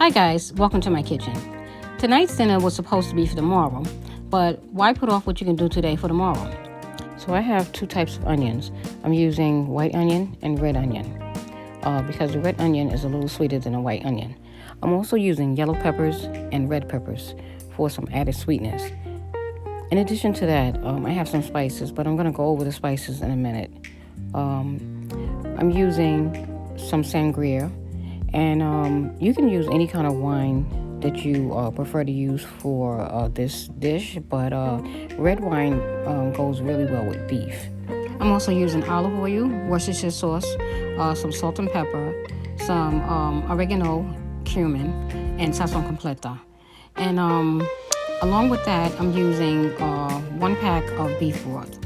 Hi guys, welcome to my kitchen. Tonight's dinner was supposed to be for tomorrow, but why put off what you can do today for tomorrow? So I have two types of onions. I'm using white onion and red onion because the red onion is a little sweeter than a white onion. I'm also using yellow peppers and red peppers for some added sweetness. In addition to that, I have some spices, but I'm going to go over the spices in a minute. I'm using some sangria, and you can use any kind of wine that you prefer to use for this dish, but red wine goes really well with beef. I'm also using olive oil, Worcestershire sauce, some salt and pepper, some oregano, cumin, and sazon completa. And along with that, I'm using 1 pack of beef broth.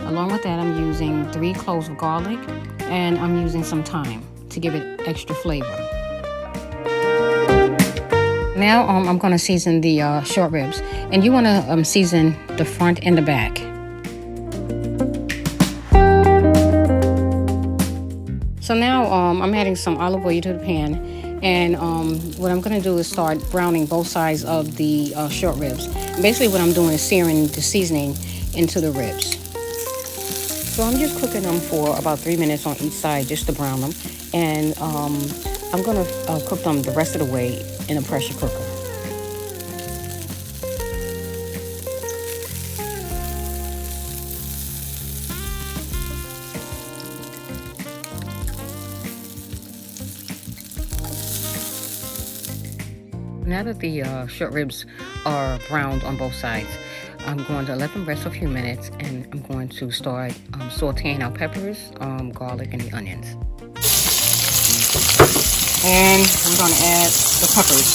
Along with that, I'm using 3 cloves of garlic, and I'm using some thyme to give it extra flavor. Now I'm going to season the short ribs, and you want to season the front and the back. So now I'm adding some olive oil to the pan, and what I'm going to do is start browning both sides of the short ribs. And basically what I'm doing is searing the seasoning into the ribs. So I'm just cooking them for about 3 minutes on each side just to brown them, and I'm going to cook them the rest of the way in a pressure cooker. Now that the short ribs are browned on both sides, I'm going to let them rest for a few minutes, and I'm going to start sauteing our peppers, garlic, and the onions. And we're going to add the peppers.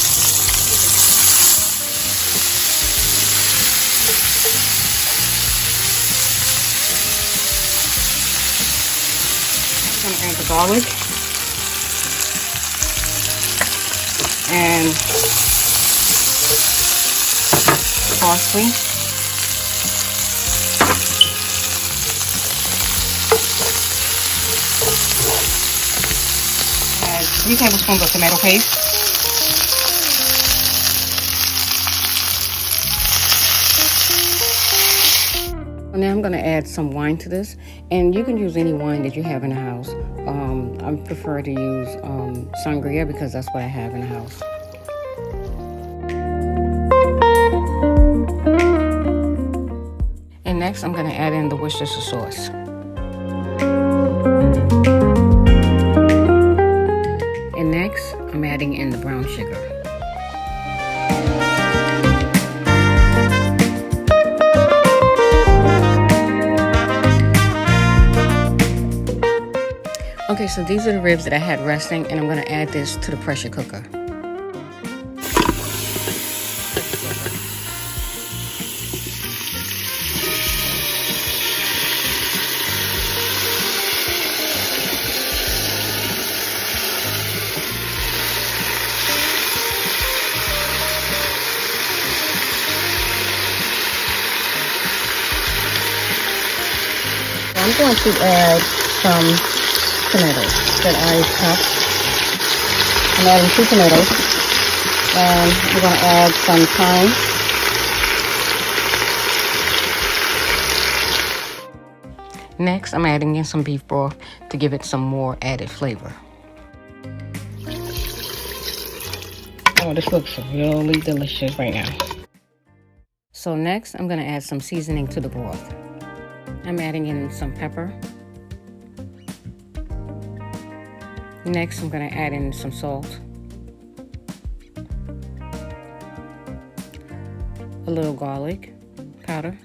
I'm going to add the garlic and parsley. Add 3 tablespoons of tomato paste. Now I'm going to add some wine to this, and you can use any wine that you have in the house. I prefer to use sangria because that's what I have in the house. And next I'm going to add in the Worcestershire sauce. And next I'm adding in the brown sugar. Okay, so these are the ribs that I had resting, and I'm going to add this to the pressure cooker. I'm going to add some tomatoes that I chopped. I'm adding 2 tomatoes, and we're going to add some thyme. Next, I'm adding in some beef broth to give it some more added flavor. Oh, this looks really delicious right now. So next, I'm going to add some seasoning to the broth. I'm adding in some pepper. Next, I'm going to add in some salt, a little garlic powder,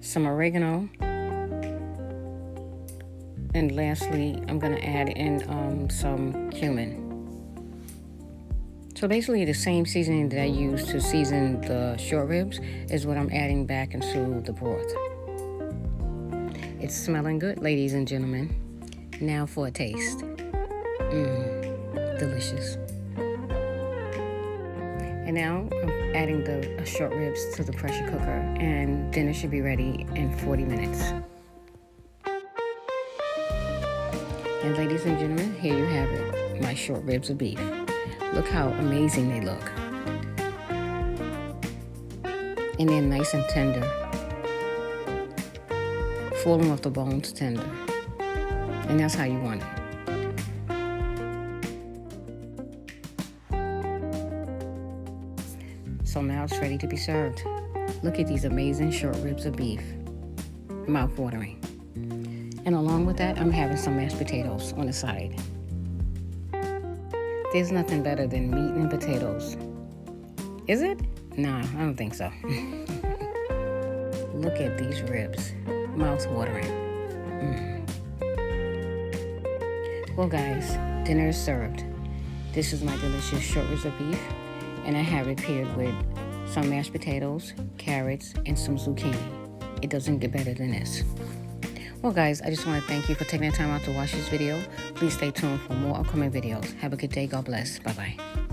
some oregano, and lastly, I'm going to add in some cumin. So basically the same seasoning that I used to season the short ribs is what I'm adding back into the broth. It's smelling good, ladies and gentlemen. Now for a taste. Delicious. And now I'm adding the short ribs to the pressure cooker, and dinner should be ready in 40 minutes. And ladies and gentlemen, here you have it, my short ribs of beef. Look how amazing they look. And they're nice and tender. Falling off the bones tender. And that's how you want it. So now it's ready to be served. Look at these amazing short ribs of beef. Mouth-watering. And along with that, I'm having some mashed potatoes on the side. There's nothing better than meat and potatoes. Is it? Nah, I don't think so. Look at these ribs. Mouth-watering. Well, guys, dinner is served. This is my delicious short ribs of beef, and I have it paired with some mashed potatoes, carrots, and some zucchini. It doesn't get better than this. Well, guys, I just want to thank you for taking the time out to watch this video. Please stay tuned for more upcoming videos. Have a good day. God bless. Bye-bye.